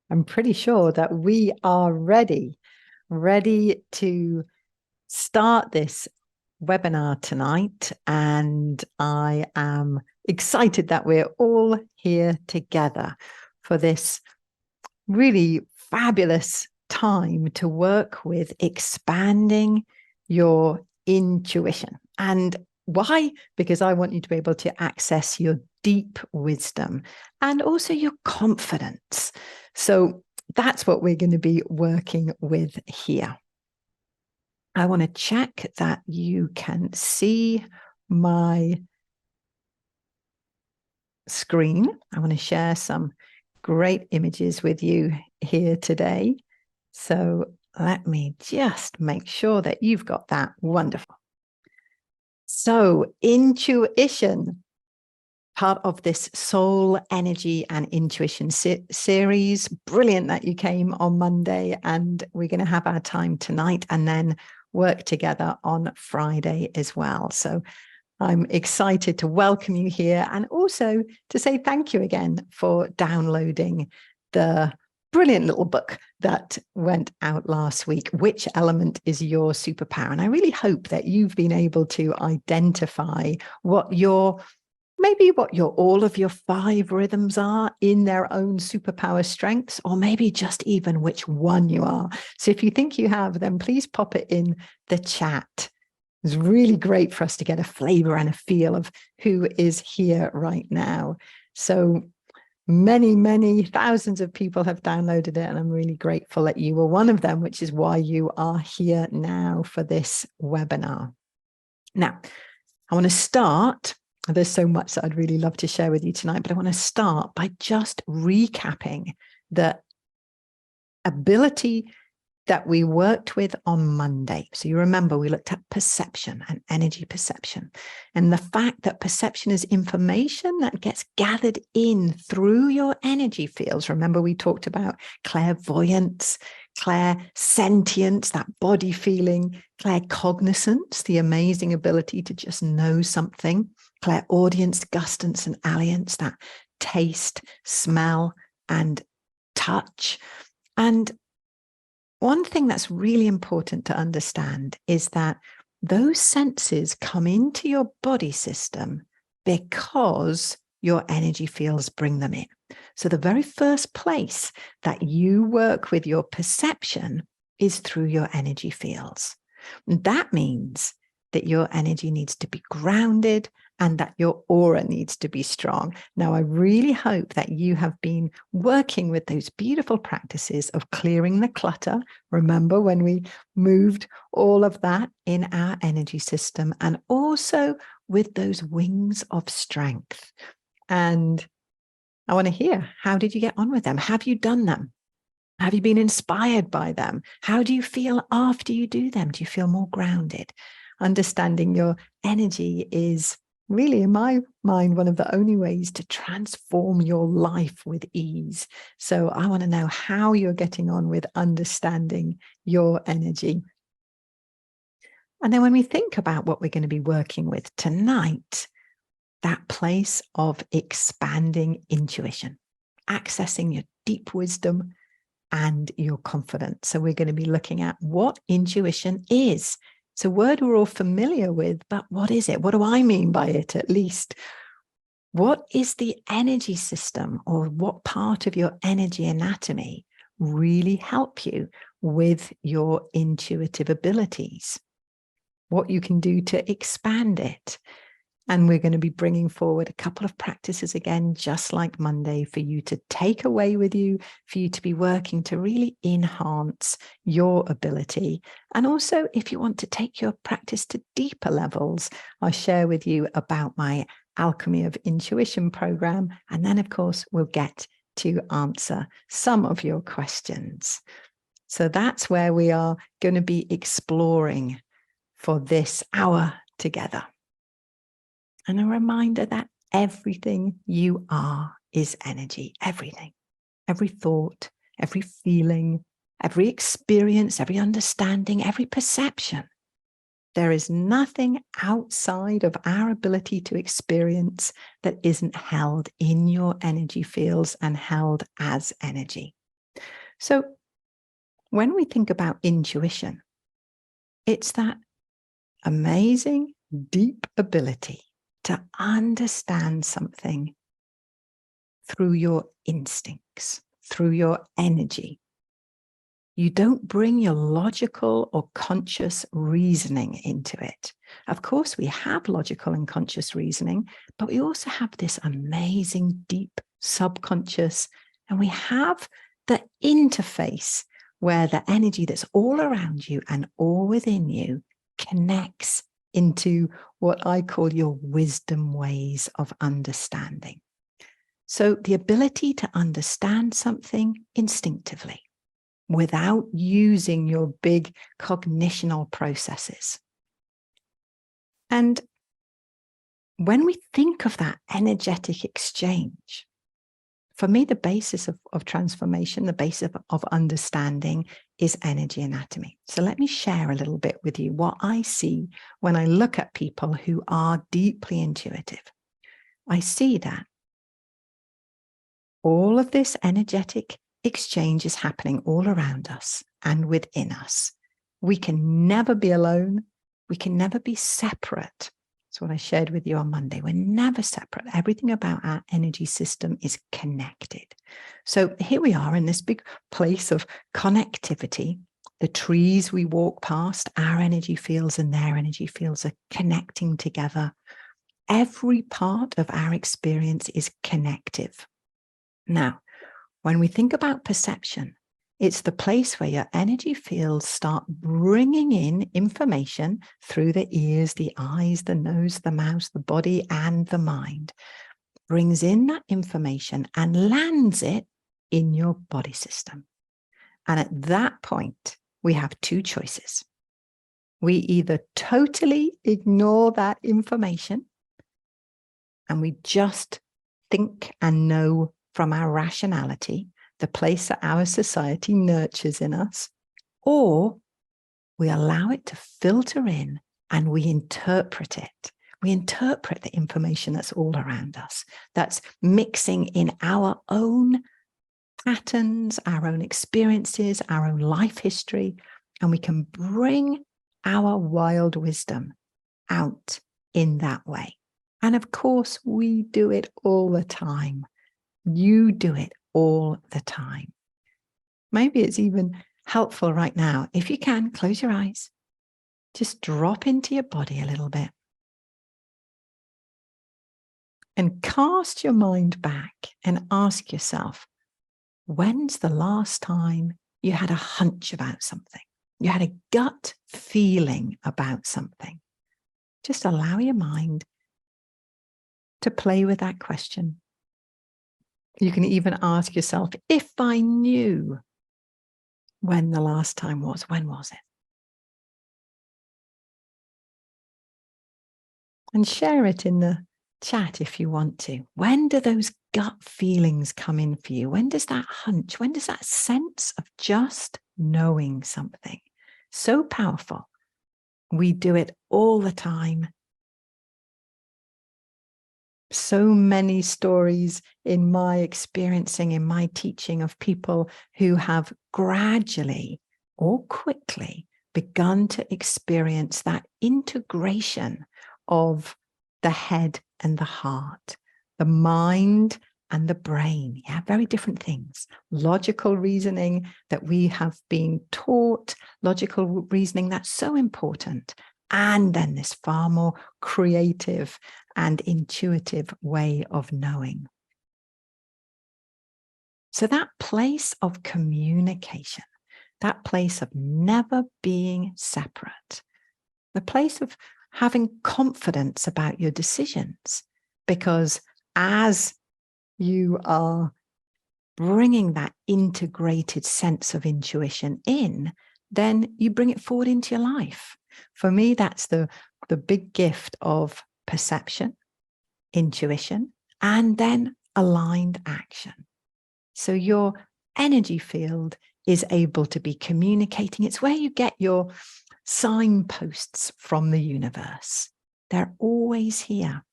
I'm pretty sure that we are ready to start this webinar tonight. And I am excited that we're all here together for this really fabulous time to work with expanding your intuition. And why? Because I want you to be able to access your deep wisdom and also your confidence. So that's what we're going to be working with here. I want to check that you can see my screen. I want to share some great images with you here today. So let me just make sure that you've got that. Wonderful. So intuition, part of this soul energy and intuition series. Brilliant that you came on Monday, and we're going to have our time tonight and then work together on Friday as well. So I'm excited to welcome you here and also to say thank you again for downloading the brilliant little book that went out last week, Which Element is Your Superpower? And I really hope that you've been able to identify what all of your 5 rhythms are in their own superpower strengths, or maybe just even which one you are. So if you think you have, then please pop it in the chat. It's really great for us to get a flavor and a feel of who is here right now. So many thousands of people have downloaded it, and I'm really grateful that you were one of them, which is why you are here now for this webinar. Now, I want to start. There's so much that I'd really love to share with you tonight, but I want to start by just recapping the ability that we worked with on Monday. So you remember we looked at perception and energy perception, and the fact that perception is information that gets gathered in through your energy fields. Remember we talked about clairvoyance, clairsentience, that body feeling, claircognizance, the amazing ability to just know something, clairaudience, gustance and alliance, that taste, smell and touch. And one thing that's really important to understand is that those senses come into your body system because your energy fields bring them in. So the very first place that you work with your perception is through your energy fields. And that means that your energy needs to be grounded and that your aura needs to be strong. Now, I really hope that you have been working with those beautiful practices of clearing the clutter. Remember when we moved all of that in our energy system, and also with those wings of strength. And I want to hear, how did you get on with them? Have you done them? Have you been inspired by them? How do you feel after you do them? Do you feel more grounded? Understanding your energy is really, in my mind, one of the only ways to transform your life with ease. So I want to know how you're getting on with understanding your energy. And then when we think about what we're going to be working with tonight, that place of expanding intuition, accessing your deep wisdom and your confidence. So we're going to be looking at what intuition is. It's a word we're all familiar with, but what is it? What do I mean by it, at least? What is the energy system, or what part of your energy anatomy really help you with your intuitive abilities? What you can do to expand it. And we're going to be bringing forward a couple of practices again, just like Monday, for you to take away with you, for you to be working to really enhance your ability. And also, if you want to take your practice to deeper levels, I'll share with you about my Alchemy of Intuition program. And then, of course, we'll get to answer some of your questions. So that's where we are going to be exploring for this hour together. And a reminder that everything you are is energy, everything, every thought, every feeling, every experience, every understanding, every perception. There is nothing outside of our ability to experience that isn't held in your energy fields and held as energy. So when we think about intuition, it's that amazing, deep ability to understand something through your instincts, through your energy. You don't bring your logical or conscious reasoning into it. Of course, we have logical and conscious reasoning, but we also have this amazing, deep subconscious, and we have the interface where the energy that's all around you and all within you connects into what I call your wisdom ways of understanding. So the ability to understand something instinctively without using your big cognitional processes. And when we think of that energetic exchange, for me, the basis of transformation, the basis of understanding is energy anatomy. So let me share a little bit with you what I see when I look at people who are deeply intuitive. I see that all of this energetic exchange is happening all around us and within us. We can never be alone. We can never be separate. That's what I shared with you on Monday. We're never separate. Everything about our energy system is connected. So here we are in this big place of connectivity. The trees we walk past, our energy fields and their energy fields are connecting together. Every part of our experience is connective. Now, when we think about perception, it's the place where your energy fields start bringing in information through the ears, the eyes, the nose, the mouth, the body, and the mind. Brings in that information and lands it in your body system. And at that point, we have two choices. We either totally ignore that information and we just think and know from our rationality, the place that our society nurtures in us, or we allow it to filter in and we interpret it. We interpret the information that's all around us, that's mixing in our own patterns, our own experiences, our own life history, and we can bring our wild wisdom out in that way. And of course, we do it all the time. You do it all the time. Maybe it's even helpful right now. If you can, close your eyes. Just drop into your body a little bit. And cast your mind back and ask yourself, when's the last time you had a hunch about something? You had a gut feeling about something? Just allow your mind to play with that question. You can even ask yourself, if I knew when the last time was, when was it? And share it in the chat if you want to. When do those gut feelings come in for you? When does that hunch, when does that sense of just knowing something? So powerful. We do it all the time. So many stories in my experiencing, in my teaching of people who have gradually or quickly begun to experience that integration of the head and the heart, the mind and the brain. Yeah, very different things. Logical reasoning that we have been taught, logical reasoning that's so important. And then this far more creative and intuitive way of knowing. So that place of communication, that place of never being separate, the place of having confidence about your decisions, because as you are bringing that integrated sense of intuition in, then you bring it forward into your life. For me, that's the big gift of perception, intuition, and then aligned action. So your energy field is able to be communicating. It's where you get your signposts from the universe. They're always here.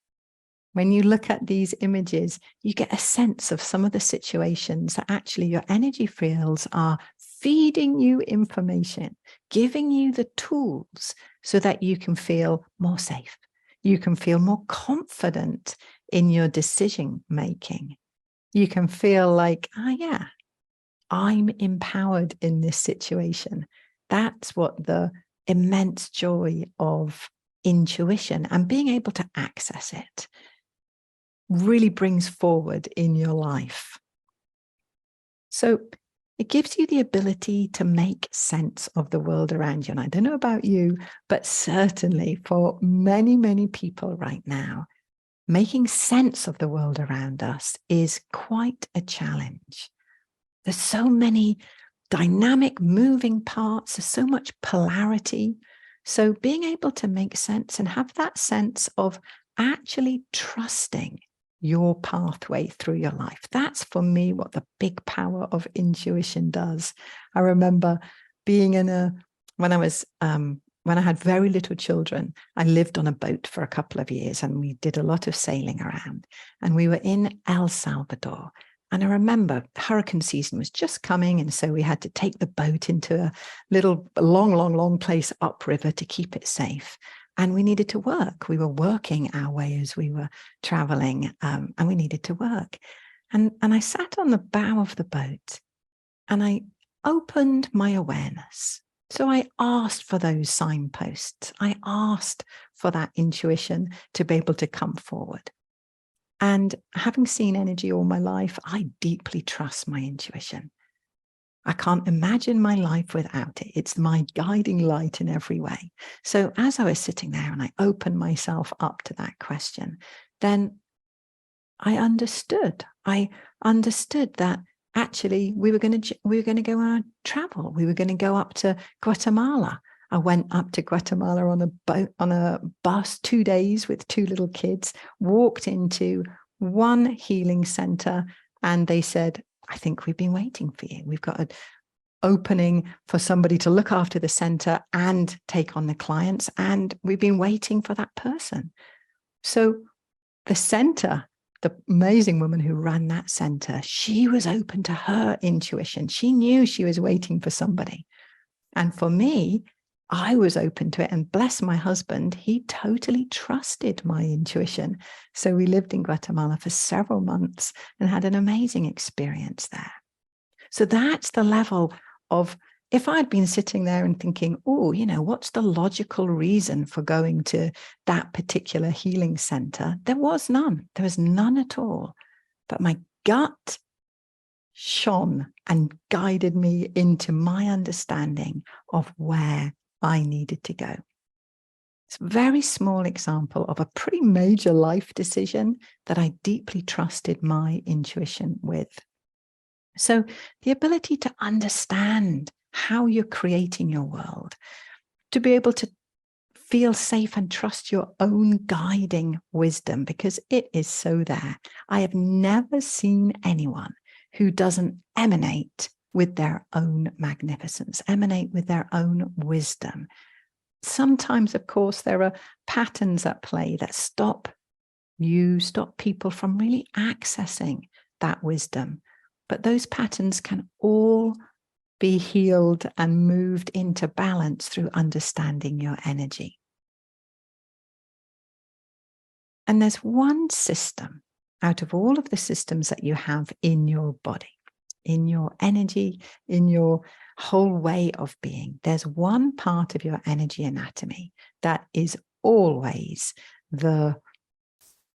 When you look at these images, you get a sense of some of the situations that actually your energy fields are feeding you information, giving you the tools so that you can feel more safe. You can feel more confident in your decision making. You can feel like, yeah, I'm empowered in this situation. That's what the immense joy of intuition and being able to access it really brings forward in your life. So it gives you the ability to make sense of the world around you. And I don't know about you, but certainly for many, many people right now, making sense of the world around us is quite a challenge. There's so many dynamic moving parts. There's so much polarity. So being able to make sense and have that sense of actually trusting your pathway through your life. That's for me what the big power of intuition does. I remember being when I had very little children, I lived on a boat for a couple of years and we did a lot of sailing around. And we were in El Salvador. And I remember hurricane season was just coming. And so we had to take the boat into a little long place upriver to keep it safe. And we needed to work. We were working our way as we were traveling, and we needed to work. And I sat on the bow of the boat and I opened my awareness. So I asked for those signposts. I asked for that intuition to be able to come forward. And having seen energy all my life, I deeply trust my intuition. I can't imagine my life without it. It's my guiding light in every way. So as I was sitting there and I opened myself up to that question, then I understood. I understood that actually we were going to go on a travel. We were going to go up to Guatemala. I went up to Guatemala on a boat, on a bus, 2 days with 2 little kids, walked into one healing center, and they said, I think we've been waiting for you. We've got an opening for somebody to look after the center and take on the clients, and we've been waiting for that person. So the center, the amazing woman who ran that center, she was open to her intuition. She knew she was waiting for somebody. And for me, I was open to it, and bless my husband, he totally trusted my intuition. So we lived in Guatemala for several months and had an amazing experience there. So that's the level of, if I'd been sitting there and thinking, oh, what's the logical reason for going to that particular healing center? There was none. There was none at all. But my gut shone and guided me into my understanding of where I needed to go. It's a very small example of a pretty major life decision that I deeply trusted my intuition with. So the ability to understand how you're creating your world, to be able to feel safe and trust your own guiding wisdom, because it is so there. I have never seen anyone who doesn't emanate with their own magnificence, emanate with their own wisdom. Sometimes, of course, there are patterns at play that stop people from really accessing that wisdom. But those patterns can all be healed and moved into balance through understanding your energy. And there's one system out of all of the systems that you have in your body, in your energy, in your whole way of being. There's one part of your energy anatomy that is always the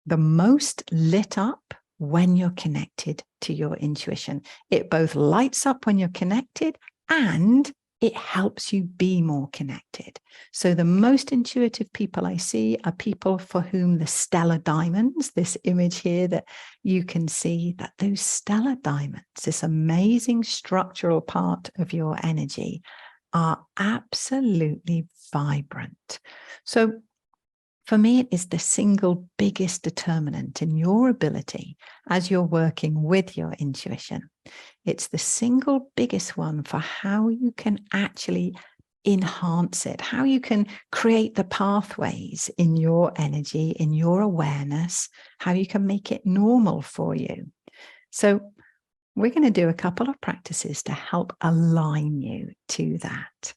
most lit up when you're connected to your intuition. It both lights up when you're connected and it helps you be more connected. So the most intuitive people I see are people for whom the stellar diamonds, this image here that you can see, that those stellar diamonds, this amazing structural part of your energy, are absolutely vibrant. So for me, it is the single biggest determinant in your ability as you're working with your intuition. It's the single biggest one for how you can actually enhance it, how you can create the pathways in your energy, in your awareness, how you can make it normal for you. So we're going to do a couple of practices to help align you to that.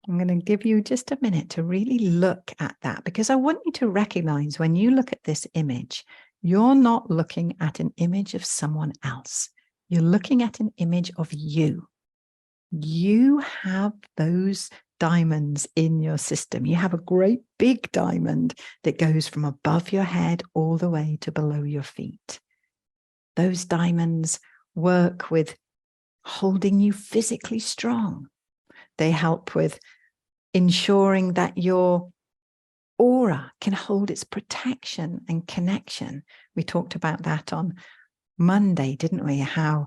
I'm going to give you just a minute to really look at that, because I want you to recognize when you look at this image, you're not looking at an image of someone else. You're looking at an image of you. You have those diamonds in your system. You have a great big diamond that goes from above your head all the way to below your feet. Those diamonds work with holding you physically strong. They help with ensuring that your aura can hold its protection and connection. We talked about that on Monday, didn't we? How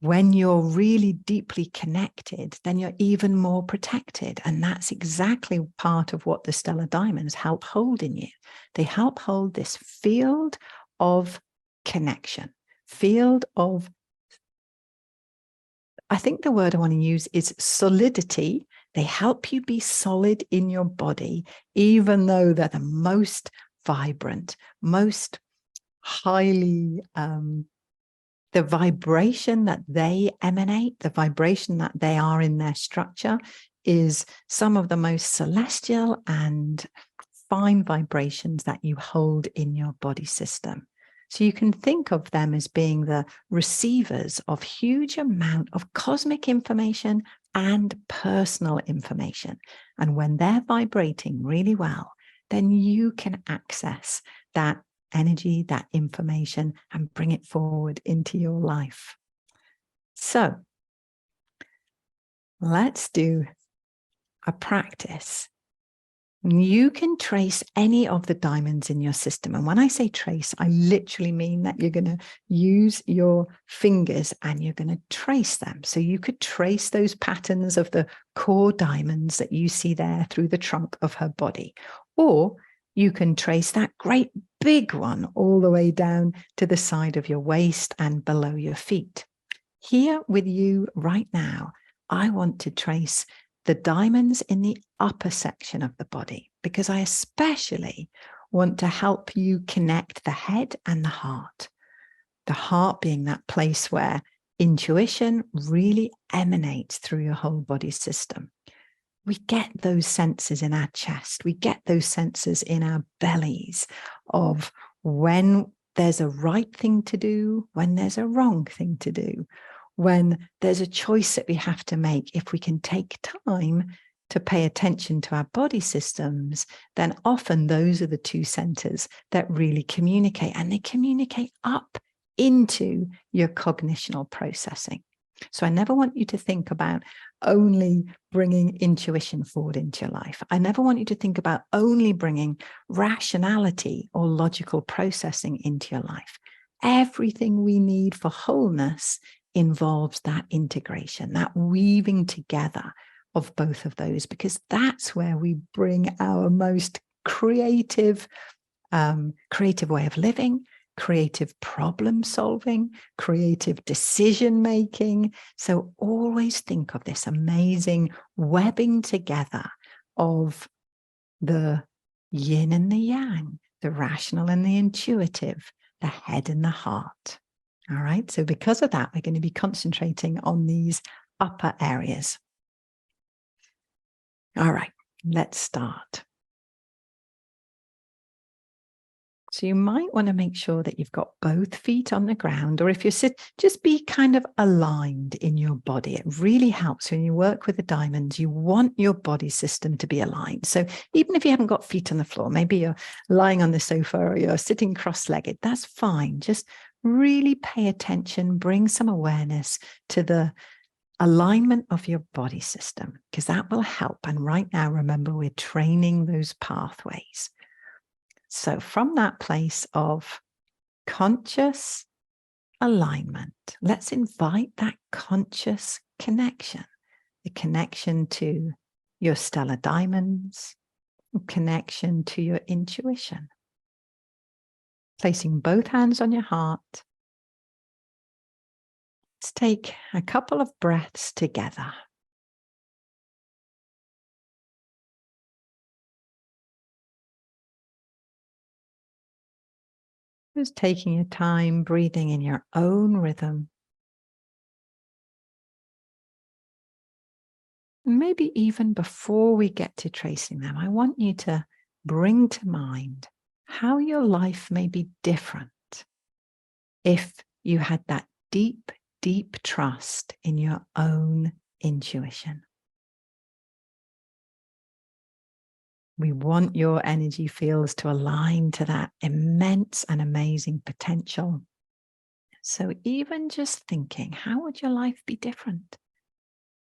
when you're really deeply connected, then you're even more protected. And that's exactly part of what the stellar diamonds help hold in you. They help hold this field of connection, field of, I think the word I want to use is solidity. They help you be solid in your body, even though they're the most vibrant, most highly, the vibration that they emanate, the vibration that they are in their structure is some of the most celestial and fine vibrations that you hold in your body system. So you can think of them as being the receivers of huge amount of cosmic information and personal information. And when they're vibrating really well, then you can access that energy, that information, and bring it forward into your life. So let's do a practice. You can trace any of the diamonds in your system. And when I say trace, I literally mean that you're going to use your fingers and you're going to trace them. So you could trace those patterns of the core diamonds that you see there through the trunk of her body. Or you can trace that great big one all the way down to the side of your waist and below your feet. Here with you right now, I want to trace the diamonds in the upper section of the body, because I especially want to help you connect the head and the heart. The heart being that place where intuition really emanates through your whole body system. We get those senses in our chest. We get those senses in our bellies of when there's a right thing to do, when there's a wrong thing to do, when there's a choice that we have to make. If we can take time to pay attention to our body systems, then often those are the two centers that really communicate, and they communicate up into your cognitional processing. So I never want you to think about only bringing intuition forward into your life. I never want you to think about only bringing rationality or logical processing into your life. Everything we need for wholeness involves that integration, that weaving together of both of those, because that's where we bring our most creative way of living, creative problem solving, creative decision making. So always think of this amazing webbing together of the yin and the yang, the rational and the intuitive, the head and the heart. All right. So because of that, we're going to be concentrating on these upper areas. All right, let's start. So you might want to make sure that you've got both feet on the ground, or if you're just be kind of aligned in your body. It really helps when you work with the diamonds. You want your body system to be aligned. So even if you haven't got feet on the floor, maybe you're lying on the sofa or you're sitting cross-legged, that's fine. Just really pay attention, bring some awareness to the alignment of your body system, because that will help. And right now, remember, we're training those pathways. So from that place of conscious alignment, let's invite that conscious connection, the connection to your stellar diamonds, connection to your intuition. Placing both hands on your heart. Let's take a couple of breaths together. Just taking your time, breathing in your own rhythm. And maybe even before we get to tracing them, I want you to bring to mind how your life may be different if you had that deep, deep trust in your own intuition. We want your energy fields to align to that immense and amazing potential. So even just thinking, how would your life be different?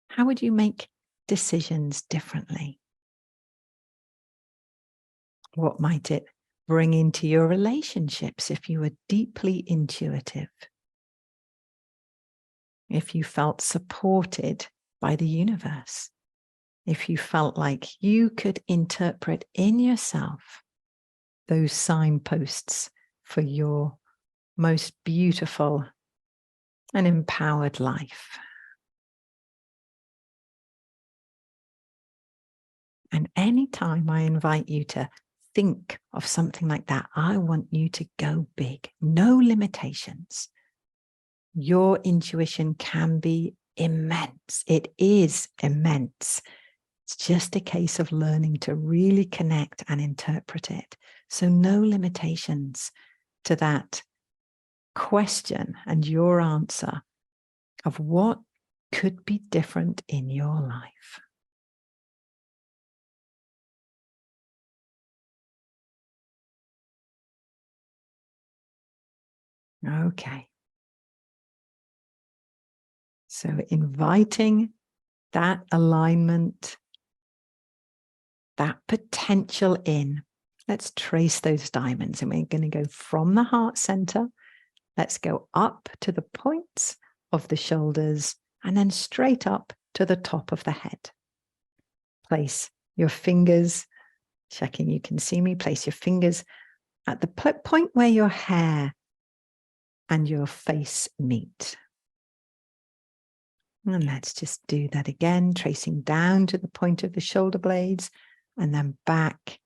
How would you make decisions differently? What might it bring into your relationships if you were deeply intuitive? If you felt supported by the universe? If you felt like you could interpret in yourself those signposts for your most beautiful and empowered life? And anytime I invite you to think of something like that, I want you to go big, no limitations. Your intuition can be immense. It is immense. It's just a case of learning to really connect and interpret it. So no limitations to that question and your answer of what could be different in your life. Okay. So inviting that alignment, that potential in. Let's trace those diamonds, and we're going to go from the heart center. Let's go up to the points of the shoulders and then straight up to the top of the head. Place your fingers, checking you can see me, place your fingers at the point where your hair and your face meet. And let's just do that again, tracing down to the point of the shoulder blades and then back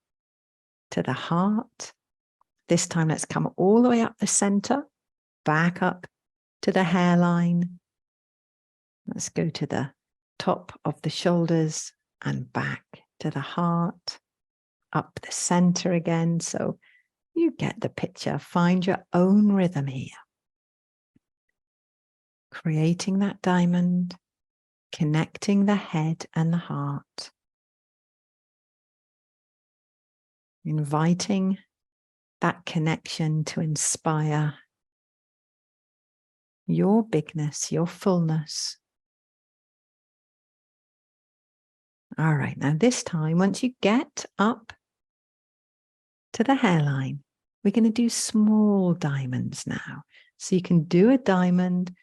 to the heart. This time, let's come all the way up the center, back up to the hairline. Let's go to the top of the shoulders and back to the heart, up the center again. So you get the picture. Find your own rhythm here. Creating that diamond, connecting the head and the heart. Inviting that connection to inspire your bigness, your fullness. All right, now this time, once you get up to the hairline, we're going to do small diamonds now. So you can do a diamond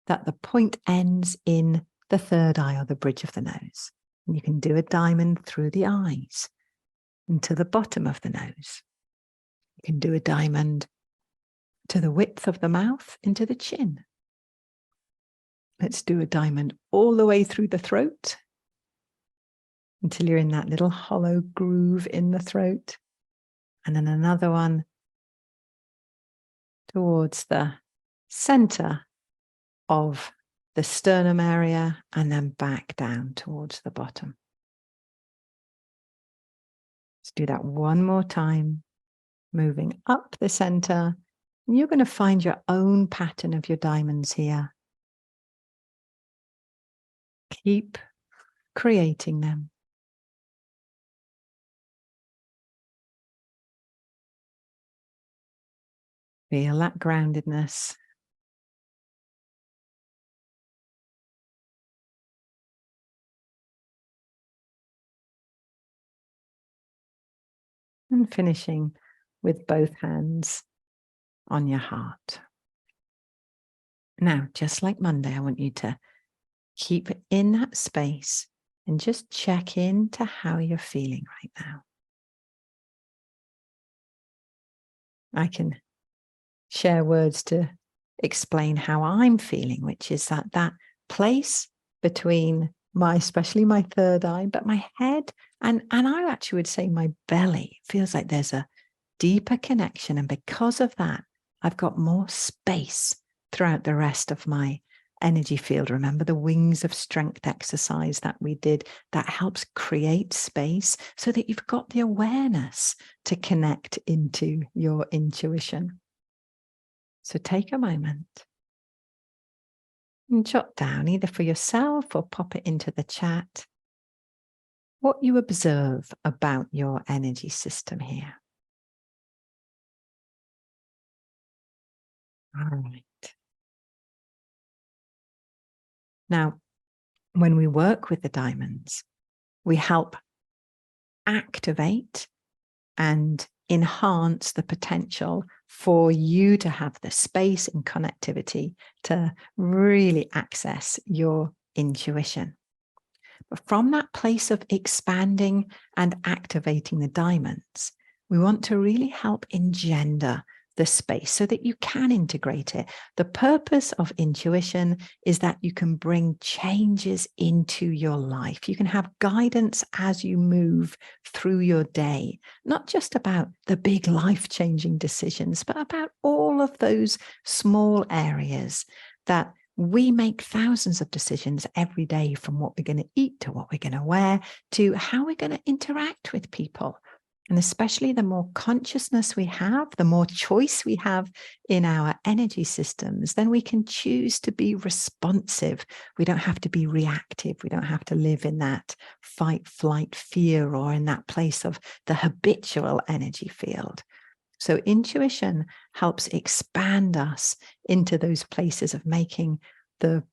that the point ends in the third eye or the bridge of the nose. And you can do a diamond through the eyes and to the bottom of the nose. You can do a diamond to the width of the mouth into the chin. Let's do a diamond all the way through the throat until you're in that little hollow groove in the throat. And then another one towards the center of the sternum area and then back down towards the bottom. Let's do that one more time, moving up the center. And you're going to find your own pattern of your diamonds here. Keep creating them. Feel that groundedness. And finishing with both hands on your heart. Now, just like Monday, I want you to keep in that space and just check in to how you're feeling right now. I can share words to explain how I'm feeling, which is that place between especially my third eye, but my head and I actually would say my belly feels like there's a deeper connection. And because of that, I've got more space throughout the rest of my energy field. Remember the wings of strength exercise that we did? That helps create space so that you've got the awareness to connect into your intuition. So take a moment and jot down, either for yourself or pop it into the chat, what you observe about your energy system here. All right. Now, when we work with the diamonds, we help activate and enhance the potential for you to have the space and connectivity to really access your intuition. But from that place of expanding and activating the diamonds, we want to really help engender the space so that you can integrate it. The purpose of intuition is that you can bring changes into your life. You can have guidance as you move through your day, not just about the big life-changing decisions, but about all of those small areas that we make thousands of decisions every day, from what we're going to eat to what we're going to wear to how we're going to interact with people. And especially the more consciousness we have, the more choice we have in our energy systems, then we can choose to be responsive. We don't have to be reactive. We don't have to live in that fight, flight, fear, or in that place of the habitual energy field. So intuition helps expand us into those places of making the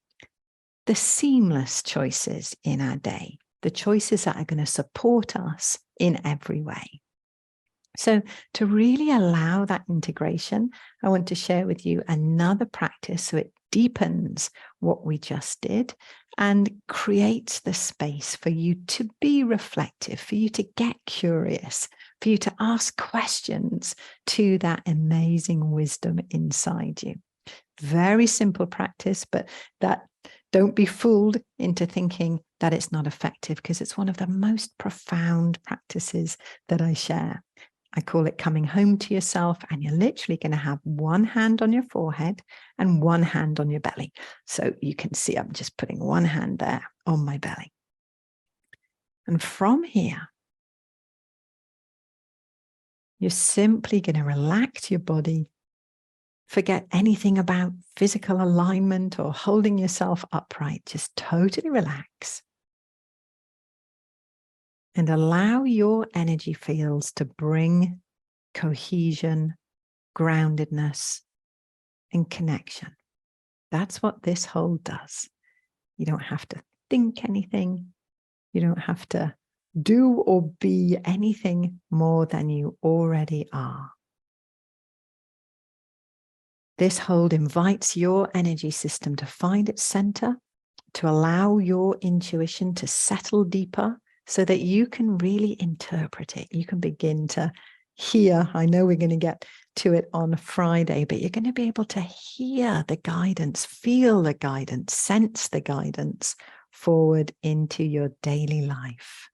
seamless choices in our day, the choices that are going to support us in every way. So to really allow that integration, I want to share with you another practice so it deepens what we just did and creates the space for you to be reflective, for you to get curious, for you to ask questions to that amazing wisdom inside you. Very simple practice, but that don't be fooled into thinking that it's not effective, because it's one of the most profound practices that I share. I call it coming home to yourself, and you're literally going to have one hand on your forehead and one hand on your belly. So you can see I'm just putting one hand there on my belly. And from here, you're simply going to relax your body, forget anything about physical alignment or holding yourself upright. Just totally relax. And allow your energy fields to bring cohesion, groundedness, and connection. That's what this hold does. You don't have to think anything. You don't have to do or be anything more than you already are. This hold invites your energy system to find its center, to allow your intuition to settle deeper so that you can really interpret it. You can begin to hear. I know we're going to get to it on Friday, but you're going to be able to hear the guidance, feel the guidance, sense the guidance forward into your daily life.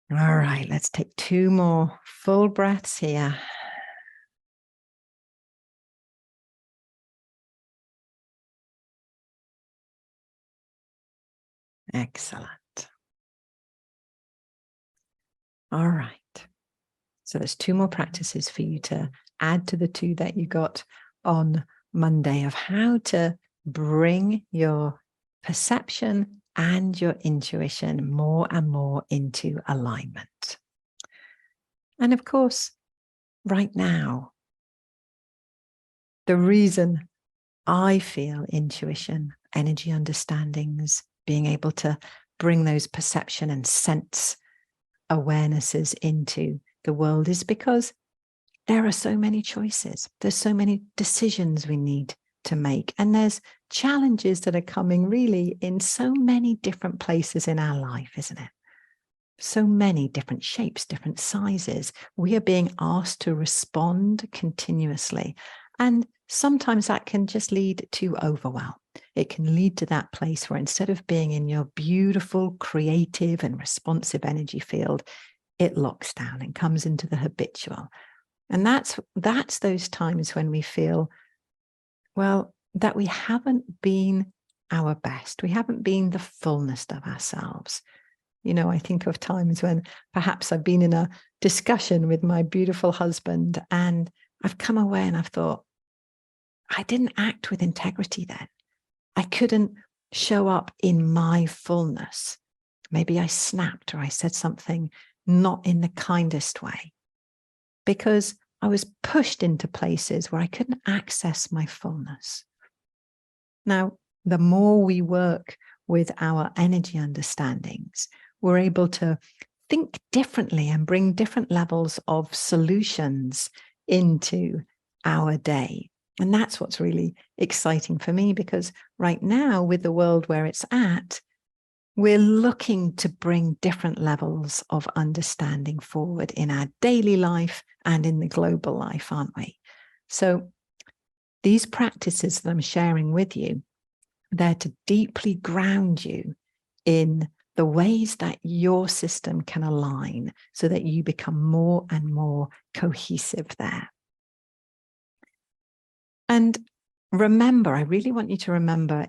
All right, let's take 2 more full breaths here. Excellent. All right. So there's 2 more practices for you to add to the 2 that you got on Monday of how to bring your perception and your intuition more and more into alignment. And of course, right now, the reason I feel intuition, energy understandings, being able to bring those perception and sense awarenesses into the world is because there are so many choices. There's so many decisions we need to make. And there's challenges that are coming really in so many different places in our life, isn't it? So many different shapes, different sizes. We are being asked to respond continuously. And sometimes that can just lead to overwhelm. It can lead to that place where instead of being in your beautiful, creative and responsive energy field, it locks down and comes into the habitual. And that's those times when we feel, well, that we haven't been our best. We haven't been the fullness of ourselves. You know, I think of times when perhaps I've been in a discussion with my beautiful husband and I've come away and I've thought, I didn't act with integrity then. I couldn't show up in my fullness. Maybe I snapped or I said something not in the kindest way because I was pushed into places where I couldn't access my fullness. Now, the more we work with our energy understandings, we're able to think differently and bring different levels of solutions into our day. And that's what's really exciting for me, because right now, with the world where it's at, we're looking to bring different levels of understanding forward in our daily life and in the global life, aren't we? So these practices that I'm sharing with you, they're to deeply ground you in the ways that your system can align so that you become more and more cohesive there. And remember, I really want you to remember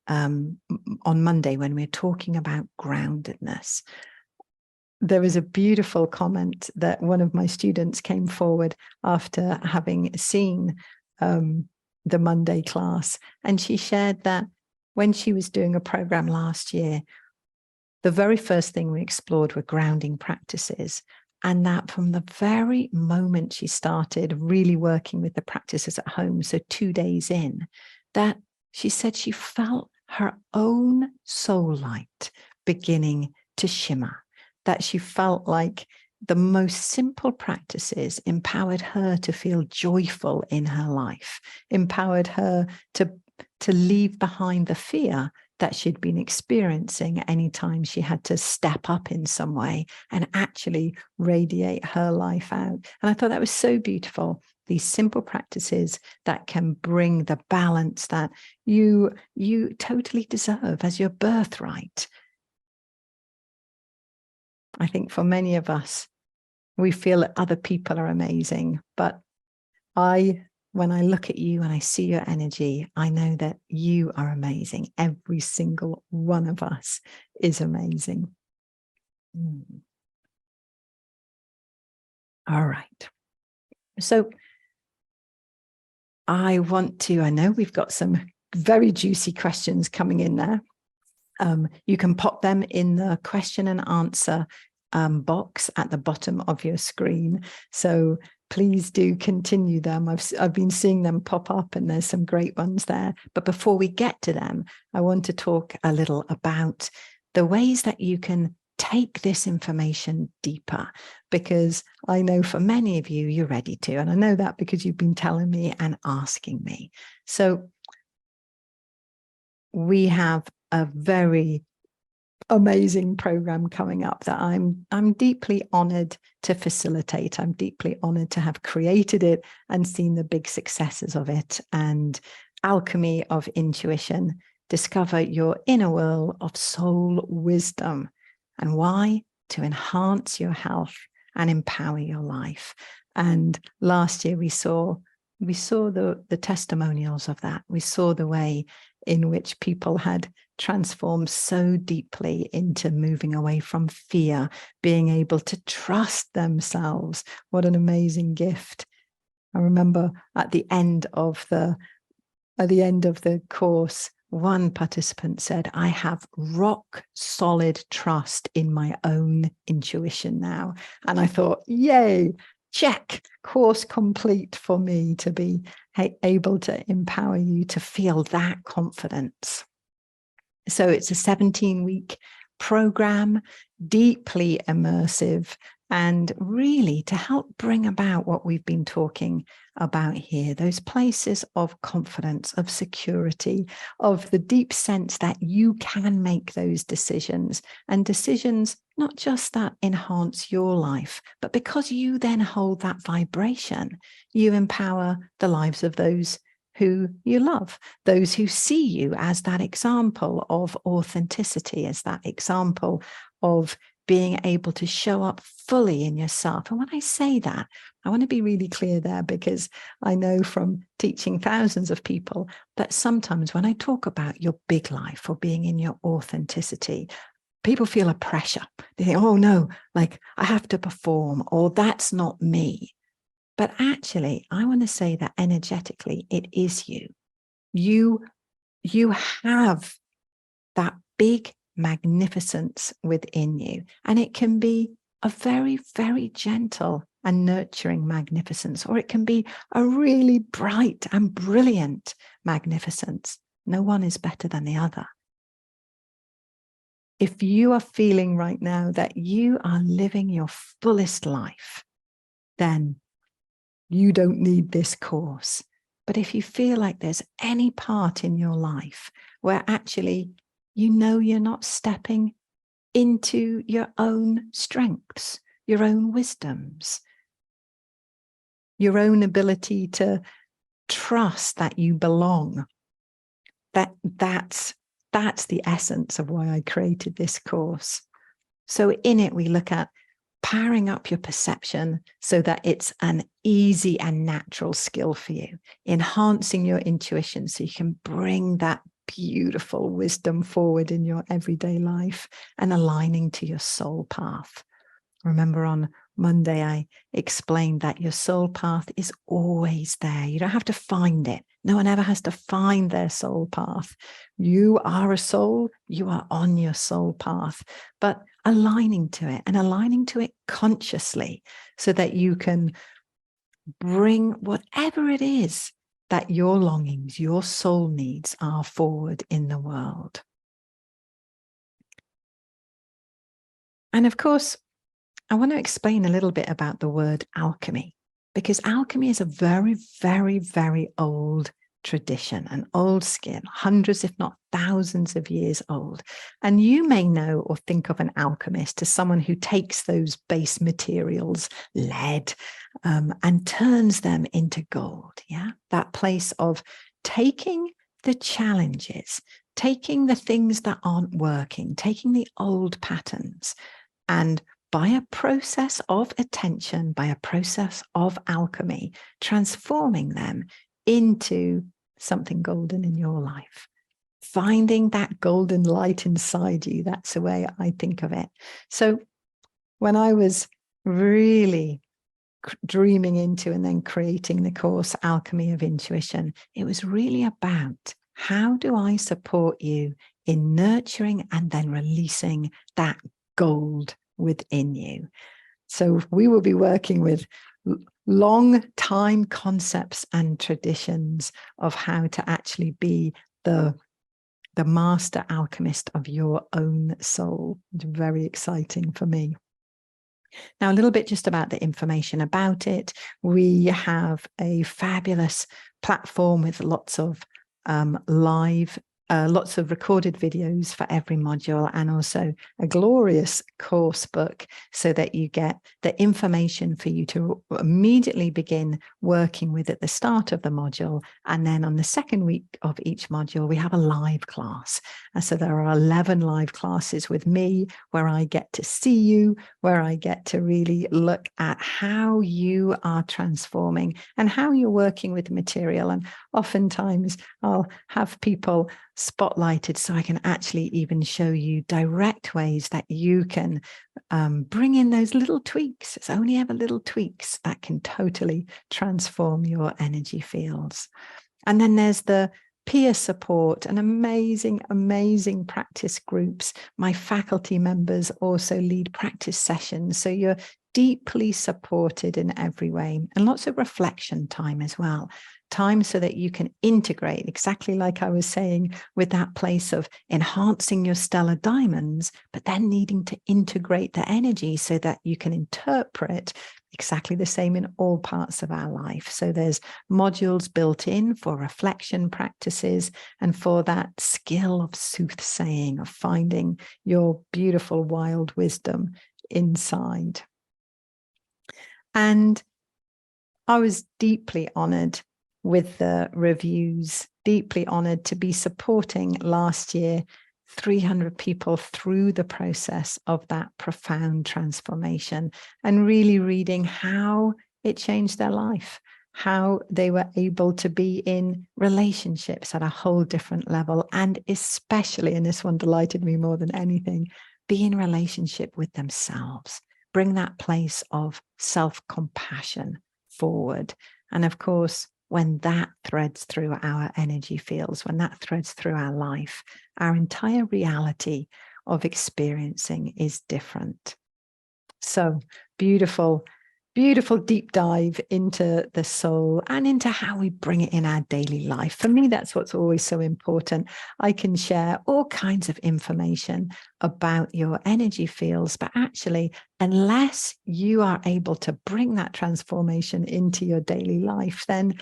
on Monday, when we're talking about groundedness, there was a beautiful comment that one of my students came forward after having seen the Monday class. And she shared that when she was doing a program last year, the very first thing we explored were grounding practices. And that from the very moment she started really working with the practices at home, so 2 days in, that she said she felt her own soul light beginning to shimmer, that she felt like the most simple practices empowered her to feel joyful in her life, empowered her to leave behind the fear that she'd been experiencing anytime she had to step up in some way and actually radiate her life out. And I thought that was so beautiful. These simple practices that can bring the balance that you totally deserve as your birthright. I think for many of us, we feel that other people are amazing, but when I look at you and I see your energy, I know that you are amazing. Every single one of us is amazing. All right. So I know we've got some very juicy questions coming in there. You can pop them in the question and answer box at the bottom of your screen. So please do continue them. I've been seeing them pop up and there's some great ones there. But before we get to them, I want to talk a little about the ways that you can take this information deeper, because I know for many of you, you're ready to, and I know that because you've been telling me and asking me. So we have a very amazing program coming up that I'm deeply honored to facilitate. I'm deeply honored to have created it and seen the big successes of it. And Alchemy of Intuition, discover your inner world of soul wisdom. And why? To enhance your health and empower your life. And last year we saw the testimonials of that. We saw the way in which people had transformed so deeply into moving away from fear, being able to trust themselves. What an amazing gift. I remember at the end of the course, one participant said, I have rock solid trust in my own intuition now. And I thought, yay, check, course complete for me to be able to empower you to feel that confidence. So it's a 17-week program, deeply immersive, and really to help bring about what we've been talking about here, those places of confidence, of security, of the deep sense that you can make those decisions, and decisions not just that enhance your life, but because you then hold that vibration, you empower the lives of those who you love, those who see you as that example of authenticity, as that example of being able to show up fully in yourself. And when I say that, I want to be really clear there, because I know from teaching thousands of people that sometimes when I talk about your big life or being in your authenticity, people feel a pressure. They think, oh no, like I have to perform, or that's not me. But actually, I want to say that energetically, it is you. You have that big magnificence within you. And it can be a very, very gentle and nurturing magnificence, or it can be a really bright and brilliant magnificence. No one is better than the other. If you are feeling right now that you are living your fullest life, then you don't need this course. But if you feel like there's any part in your life where actually you know you're not stepping into your own strengths, your own wisdoms, your own ability to trust that you belong, that's the essence of why I created this course. So in it, we look at powering up your perception so that it's an easy and natural skill for you, enhancing your intuition so you can bring that beautiful wisdom forward in your everyday life, and aligning to your soul path. Remember on Monday, I explained that your soul path is always there. You don't have to find it. No one ever has to find their soul path. You are a soul. You are on your soul path, but aligning to it, and aligning to it consciously so that you can bring whatever it is that your longings, your soul needs are forward in the world. And of course, I want to explain a little bit about the word alchemy, because alchemy is a very, very, very old tradition, an old skill, hundreds, if not thousands of years old. And you may know or think of an alchemist as someone who takes those base materials, lead, and turns them into gold. Yeah, that place of taking the challenges, taking the things that aren't working, taking the old patterns, and by a process of attention, by a process of alchemy, transforming them into something golden in your life. Finding that golden light inside you, that's the way I think of it. So when I was really dreaming into and then creating the course Alchemy of Intuition, it was really about how do I support you in nurturing and then releasing that gold within you. So we will be working with long time concepts and traditions of how to actually be the master alchemist of your own soul. It's very exciting for me. Now, a little bit just about the information about it. We have a fabulous platform with lots of lots of recorded videos for every module, and also a glorious course book so that you get the information for you to immediately begin working with at the start of the module. And then on the second week of each module, we have a live class. And so there are 11 live classes with me where I get to see you, where I get to really look at how you are transforming and how you're working with the material. And oftentimes I'll have people spotlighted so I can actually even show you direct ways that you can bring in those little tweaks. It's only ever little tweaks that can totally transform your energy fields. And then there's the peer support and amazing, amazing practice groups. My faculty members also lead practice sessions. So you're deeply supported in every way, and lots of reflection time as well. Time so that you can integrate, exactly like I was saying, with that place of enhancing your stellar diamonds, but then needing to integrate the energy so that you can interpret exactly the same in all parts of our life. So there's modules built in for reflection practices and for that skill of soothsaying, of finding your beautiful wild wisdom inside. And I was deeply honored with the reviews, deeply honored to be supporting last year 300 people through the process of that profound transformation, and really reading how it changed their life, how they were able to be in relationships at a whole different level, and especially, and this one delighted me more than anything, be in relationship with themselves, bring that place of self-compassion forward. And of course, when that threads through our energy fields, when that threads through our life, our entire reality of experiencing is different. So beautiful, beautiful deep dive into the soul and into how we bring it in our daily life. For me, that's what's always so important. I can share all kinds of information about your energy fields, but actually, unless you are able to bring that transformation into your daily life, then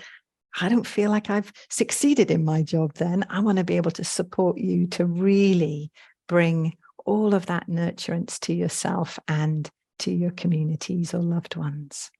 I don't feel like I've succeeded in my job then. I want to be able to support you to really bring all of that nurturance to yourself and to your communities or loved ones.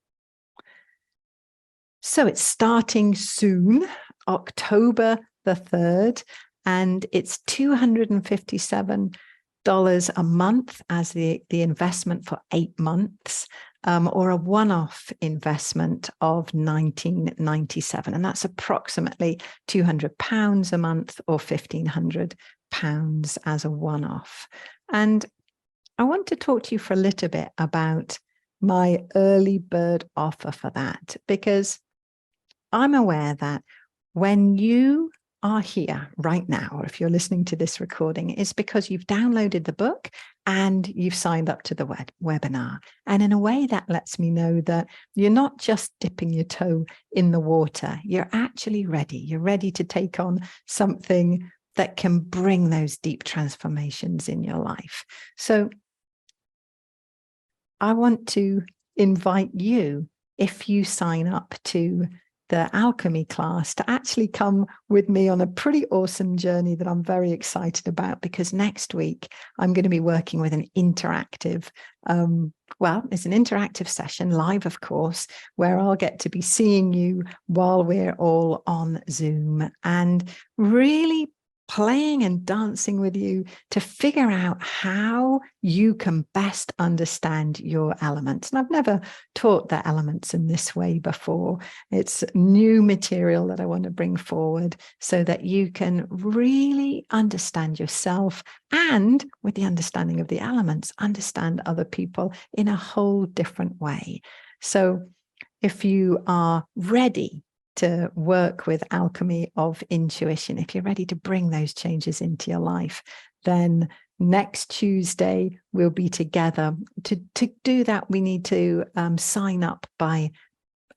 So it's starting soon, October the 3rd, and it's $257 a month as the investment for 8 months. Or a one-off investment of $19.97, and that's approximately £200 a month or £1,500 as a one-off. And I want to talk to you for a little bit about my early bird offer for that, because I'm aware that when you are here right now, or if you're listening to this recording, it's because you've downloaded the book and you've signed up to the webinar. And in a way that lets me know that you're not just dipping your toe in the water, you're actually ready. You're ready to take on something that can bring those deep transformations in your life. So I want to invite you, if you sign up to the alchemy class, to actually come with me on a pretty awesome journey that I'm very excited about, because next week I'm going to be working with an interactive, it's an interactive session, live of course, where I'll get to be seeing you while we're all on Zoom and really playing and dancing with you to figure out how you can best understand your elements. And I've never taught the elements in this way before. It's new material that I want to bring forward so that you can really understand yourself, and with the understanding of the elements, understand other people in a whole different way. So if you are ready to work with Alchemy of Intuition, if you're ready to bring those changes into your life, then next Tuesday we'll be together. To do that, we need to sign up by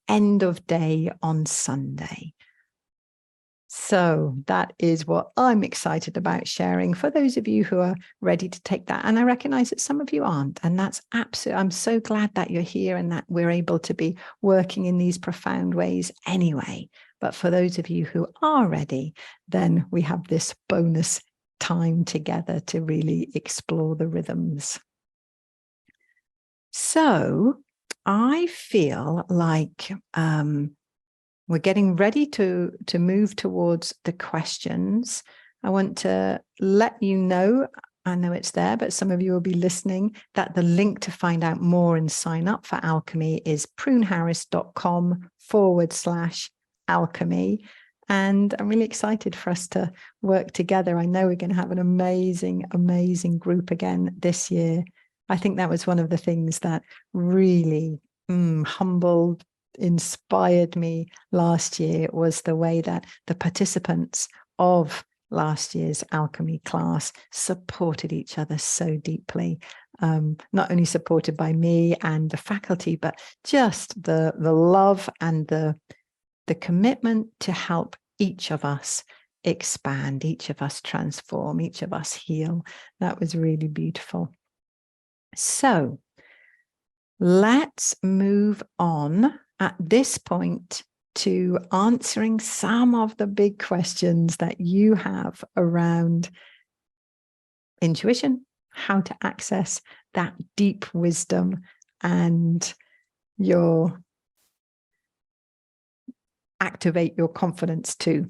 end of day on Sunday. So that is what I'm excited about sharing for those of you who are ready to take that. And I recognize that some of you aren't, and that's absolutely, I'm so glad that you're here and that we're able to be working in these profound ways anyway. But for those of you who are ready, then we have this bonus time together to really explore the rhythms. So I feel like we're getting ready to move towards the questions. I want to let you know, I know it's there, but some of you will be listening, that the link to find out more and sign up for Alchemy is pruneharris.com/alchemy. And I'm really excited for us to work together. I know we're going to have an amazing, amazing group again this year. I think that was one of the things that really humbled, inspired me last year, was the way that the participants of last year's alchemy class supported each other so deeply. Not only supported by me and the faculty, but just the love and the commitment to help each of us expand, each of us transform, each of us heal. That was really beautiful. So let's move on at this point to answering some of the big questions that you have around intuition, how to access that deep wisdom, and activate your confidence too.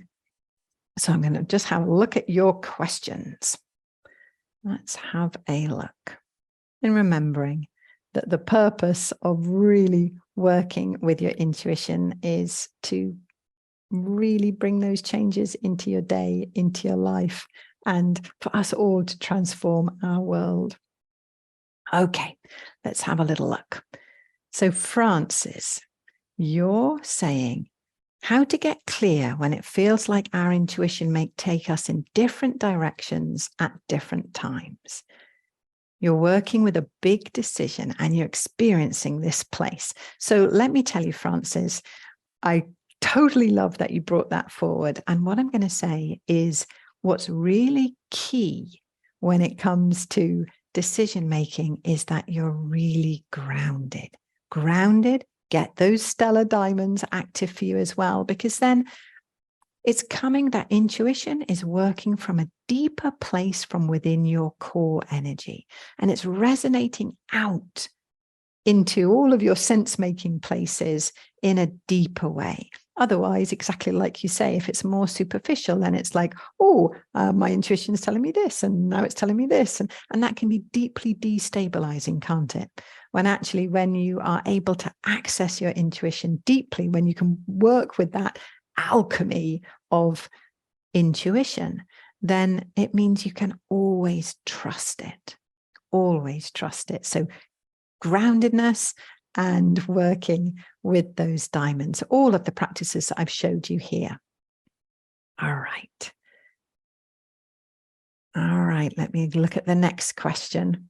So I'm going to just have a look at your questions. Let's have a look. And remembering that the purpose of really working with your intuition is to really bring those changes into your day, into your life, and for us all to transform our world. Okay, let's have a little look. So Francis, you're saying how to get clear when it feels like our intuition may take us in different directions at different times. You're working with a big decision and you're experiencing this place. So let me tell you, Francis, I totally love that you brought that forward. And what I'm going to say is what's really key when it comes to decision making is that you're really grounded. Grounded, get those stellar diamonds active for you as well, because then it's coming, that intuition is working from a deeper place from within your core energy, and it's resonating out into all of your sense-making places in a deeper way. Otherwise, exactly like you say, if it's more superficial, then it's like, oh, my intuition is telling me this, and now it's telling me this. And that can be deeply destabilizing, can't it? When actually, when you are able to access your intuition deeply, when you can work with that alchemy of intuition, then it means you can always trust it. Always trust it. So groundedness and working with those diamonds, all of the practices that I've showed you here. All right. All right, let me look at the next question.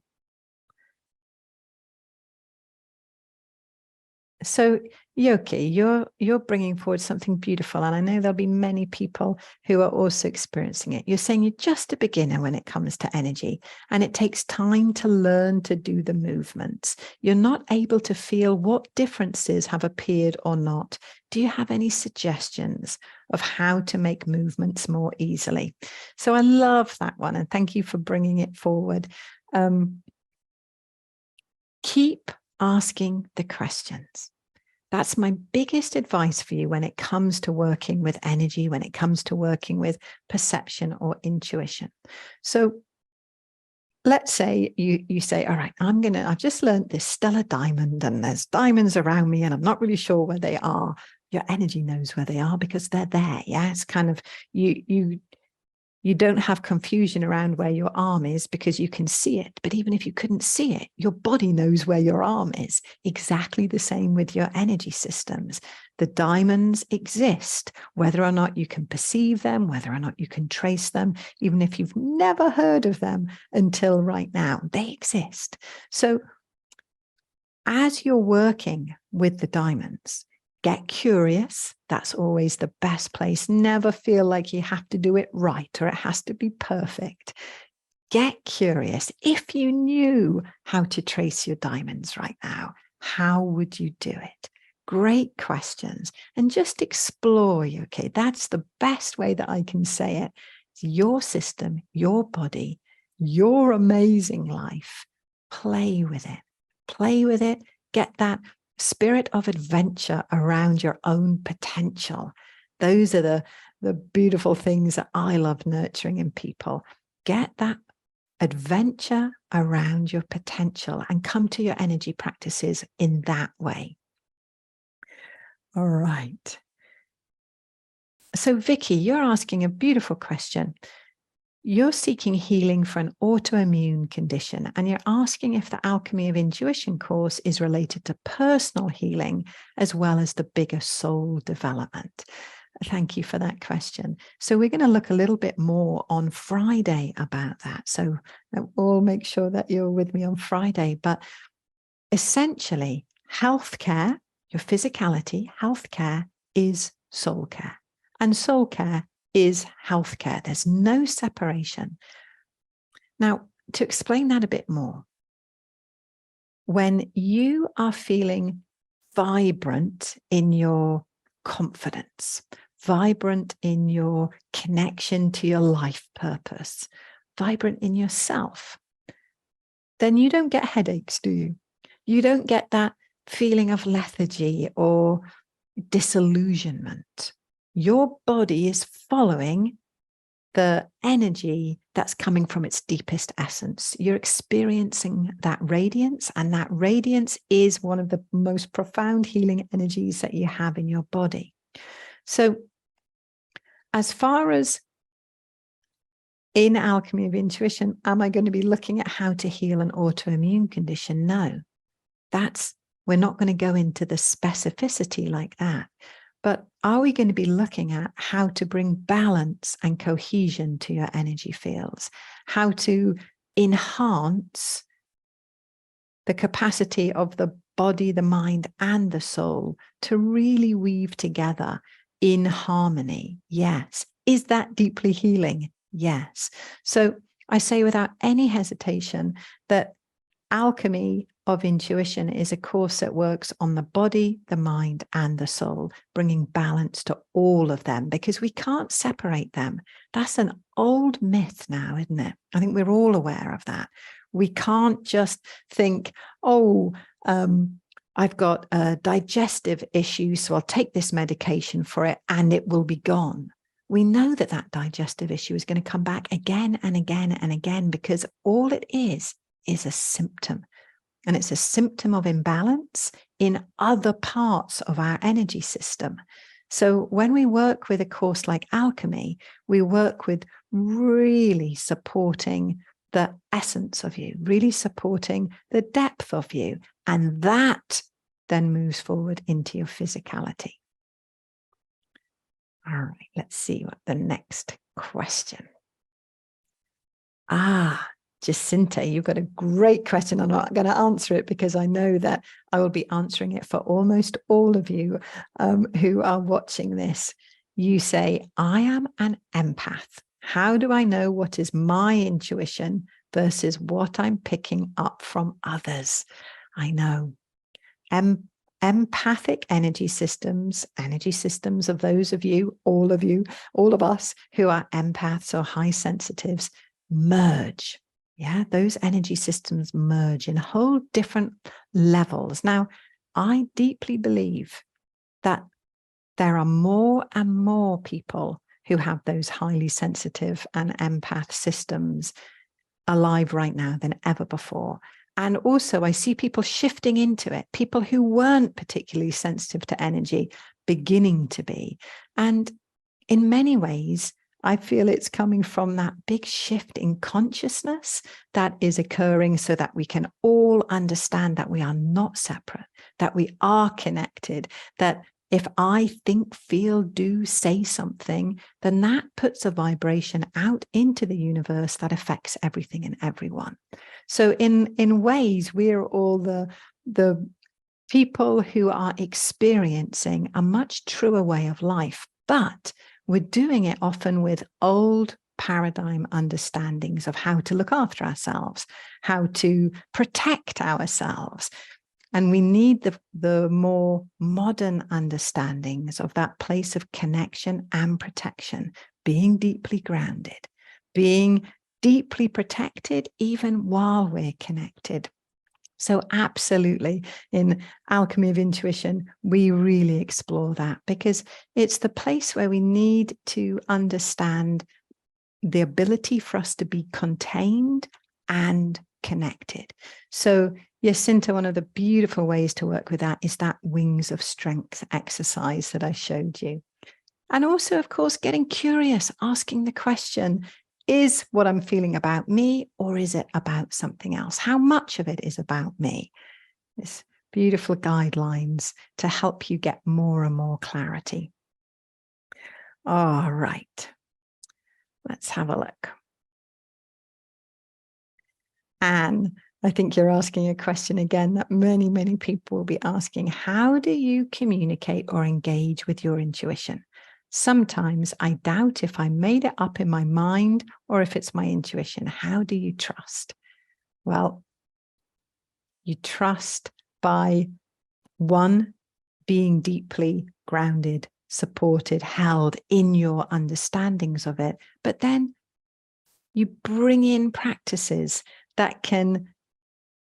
So Yoki, you're bringing forward something beautiful, and I know there'll be many people who are also experiencing it. You're saying you're just a beginner when it comes to energy, and it takes time to learn to do the movements. You're not able to feel what differences have appeared or not. Do you have any suggestions of how to make movements more easily? So I love that one, and thank you for bringing it forward. Keep asking the questions. That's my biggest advice for you when it comes to working with energy, when it comes to working with perception or intuition. So let's say you say, all right, I've just learned this stellar diamond, and there's diamonds around me and I'm not really sure where they are. Your energy knows where they are because they're there. Yeah. It's kind of, you don't have confusion around where your arm is because you can see it. But even if you couldn't see it, your body knows where your arm is. Exactly the same with your energy systems. The diamonds exist, whether or not you can perceive them, whether or not you can trace them, even if you've never heard of them until right now, they exist. So as you're working with the diamonds, get curious. That's always the best place. Never feel like you have to do it right or it has to be perfect. Get curious. If you knew how to trace your diamonds right now, how would you do it? Great questions. And just explore. Okay, that's the best way that I can say it. It's your system, your body, your amazing life. Play with it. Play with it. Get that spirit of adventure around your own potential. Those are the beautiful things that I love nurturing in people. Get that adventure around your potential and come to your energy practices in that way. All right. So Vicky, you're asking a beautiful question. You're seeking healing for an autoimmune condition, and you're asking if the Alchemy of Intuition course is related to personal healing as well as the bigger soul development. Thank you for that question. So we're going to look a little bit more on Friday about that. So we'll make sure that you're with me on Friday. But essentially, healthcare, your physicality, healthcare is soul care. And soul care is healthcare. There's no separation. Now, to explain that a bit more, when you are feeling vibrant in your confidence, vibrant in your connection to your life purpose, vibrant in yourself, then you don't get headaches, do you? You don't get that feeling of lethargy or disillusionment. Your body is following the energy that's coming from its deepest essence. You're experiencing that radiance, and that radiance is one of the most profound healing energies that you have in your body. So as far as in Alchemy of Intuition, am I going to be looking at how to heal an autoimmune condition? No, we're not going to go into the specificity like that. But are we going to be looking at how to bring balance and cohesion to your energy fields? How to enhance the capacity of the body, the mind, and the soul to really weave together in harmony? Yes. Is that deeply healing? Yes. So I say without any hesitation that Alchemy of Intuition is a course that works on the body, the mind, and the soul, bringing balance to all of them, because we can't separate them. That's an old myth now, isn't it? I think we're all aware of that. We can't just think, oh, I've got a digestive issue, so I'll take this medication for it and it will be gone. We know that that digestive issue is going to come back again and again and again, because all it is a symptom. And it's a symptom of imbalance in other parts of our energy system. So when we work with a course like Alchemy, we work with really supporting the essence of you, really supporting the depth of you. And that then moves forward into your physicality. All right, let's see what the next question. Jacinta, you've got a great question. I'm not going to answer it because I know that I will be answering it for almost all of you who are watching this. You say, I am an empath. How do I know what is my intuition versus what I'm picking up from others? I know. Empathic energy systems of those of you, all of us who are empaths or high sensitives merge. Yeah, those energy systems merge in whole different levels. Now, I deeply believe that there are more and more people who have those highly sensitive and empath systems alive right now than ever before. And also I see people shifting into it, people who weren't particularly sensitive to energy beginning to be. And in many ways, I feel it's coming from that big shift in consciousness that is occurring so that we can all understand that we are not separate, that we are connected, that if I think, feel, do, say something, then that puts a vibration out into the universe that affects everything and everyone. So in ways, we're all the people who are experiencing a much truer way of life, but we're doing it often with old paradigm understandings of how to look after ourselves, how to protect ourselves. And we need the more modern understandings of that place of connection and protection, being deeply grounded, being deeply protected even while we're connected. So absolutely, in Alchemy of Intuition, we really explore that because it's the place where we need to understand the ability for us to be contained and connected. So Jacinta, one of the beautiful ways to work with that is that Wings of Strength exercise that I showed you. And also, of course, getting curious, asking the question, is what I'm feeling about me, or is it about something else? How much of it is about me? This beautiful guidelines to help you get more and more clarity. All right, let's have a look. Anne, I think you're asking a question again that many, many people will be asking. How do you communicate or engage with your intuition? Sometimes I doubt if I made it up in my mind or if it's my intuition. How do you trust? Well, you trust by, one, being deeply grounded, supported, held in your understandings of it, but then you bring in practices that can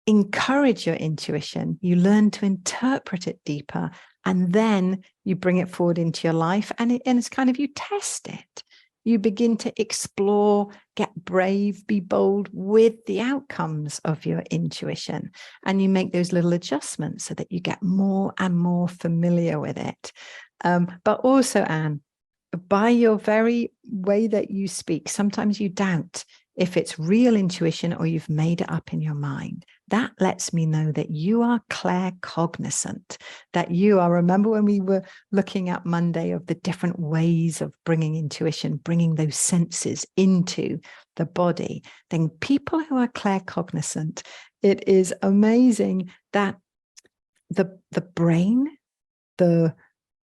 encourage your intuition. You learn to interpret it deeper, and then you bring it forward into your life, and it's kind of, you test it. You begin to explore, get brave, be bold with the outcomes of your intuition. And you make those little adjustments so that you get more and more familiar with it. But also, Anne, by your very way that you speak, sometimes you doubt if it's real intuition or you've made it up in your mind. That lets me know that you are claircognizant, that you are, remember when we were looking at Monday of the different ways of bringing intuition, bringing those senses into the body, then people who are claircognizant, it is amazing that the brain, the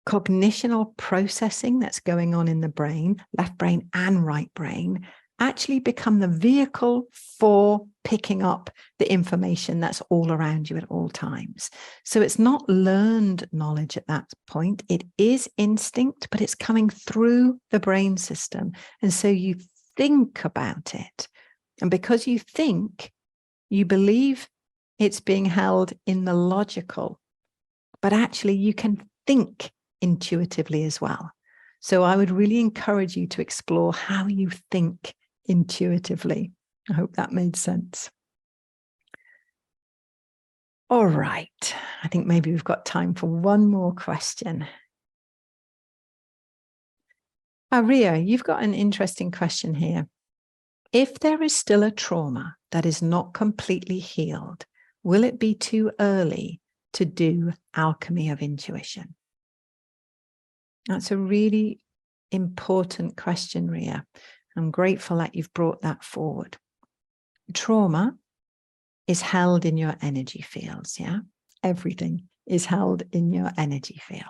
cognitional processing that's going on in the brain, left brain and right brain, actually become the vehicle for picking up the information that's all around you at all times. So it's not learned knowledge at that point. It is instinct, but it's coming through the brain system. And so you think about it. And because you think, you believe it's being held in the logical, but actually you can think intuitively as well. So I would really encourage you to explore how you think intuitively. I hope that made sense. All right. I think maybe we've got time for one more question. Ria, you've got an interesting question here. If there is still a trauma that is not completely healed, will it be too early to do Alchemy of Intuition? That's a really important question, Ria. I'm grateful that you've brought that forward. Trauma is held in your energy fields, yeah? Everything is held in your energy field.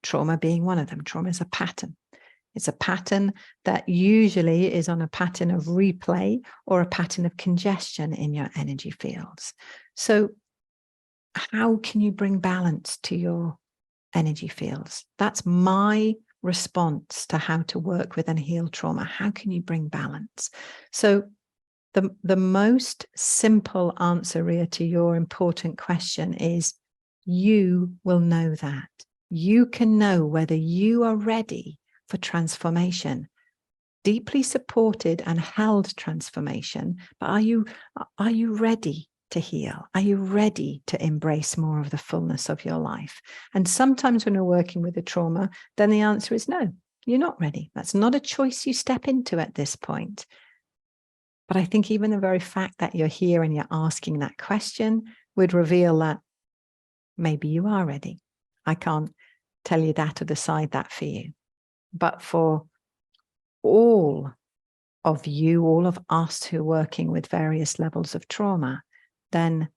Trauma being one of them. Trauma is a pattern. It's a pattern that usually is on a pattern of replay or a pattern of congestion in your energy fields. So how can you bring balance to your energy fields? That's my response to how to work with and heal trauma. How can you bring balance? So the most simple answer, Ria, to your important question is you will know that. You can know whether you are ready for transformation, deeply supported and held transformation, but are you ready to heal? Are you ready to embrace more of the fullness of your life? And sometimes when we're working with a trauma, then the answer is no, you're not ready. That's not a choice you step into at this point. But I think even the very fact that you're here and you're asking that question would reveal that maybe you are ready. I can't tell you that or decide that for you. But for all of you, all of us who are working with various levels of trauma, then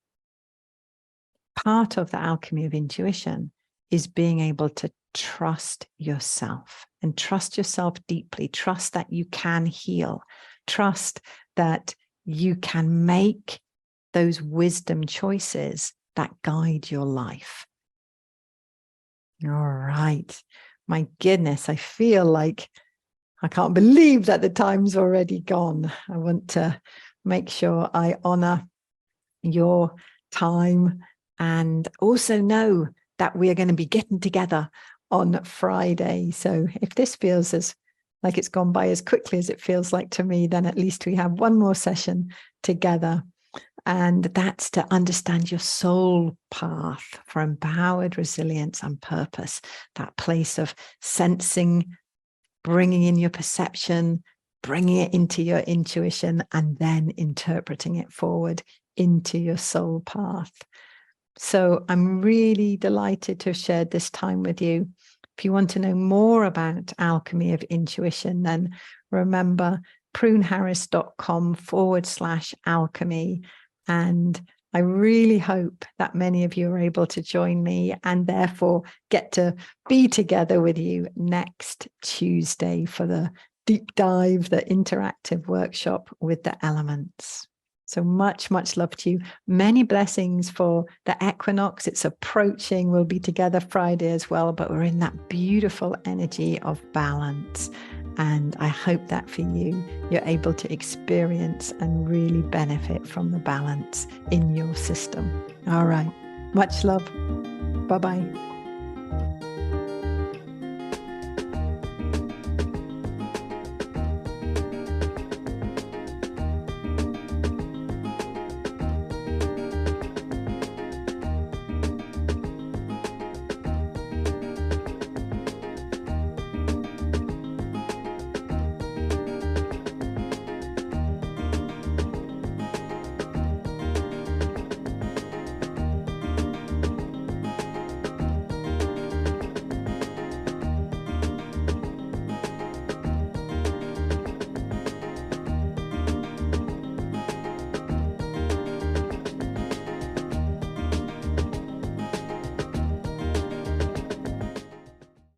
part of the alchemy of intuition is being able to trust yourself and trust yourself deeply. Trust that you can heal. Trust that you can make those wisdom choices that guide your life. All right. My goodness, I feel like I can't believe that the time's already gone. I want to make sure I honor your time and also know that we are going to be getting together on Friday. So if this feels like it's gone by as quickly as it feels like to me, then at least we have one more session together. And that's to understand your soul path for empowered resilience and purpose, that place of sensing, bringing in your perception, bringing it into your intuition, and then interpreting it forward into your soul path. So I'm really delighted to have shared this time with you. If you want to know more about Alchemy of Intuition, then remember pruneharris.com/alchemy. And I really hope that many of you are able to join me and therefore get to be together with you next Tuesday for the deep dive, the interactive workshop with the elements. So much, much love to you. Many blessings for the equinox. It's approaching. We'll be together Friday as well, but we're in that beautiful energy of balance. And I hope that for you, you're able to experience and really benefit from the balance in your system. All right. Much love. Bye-bye.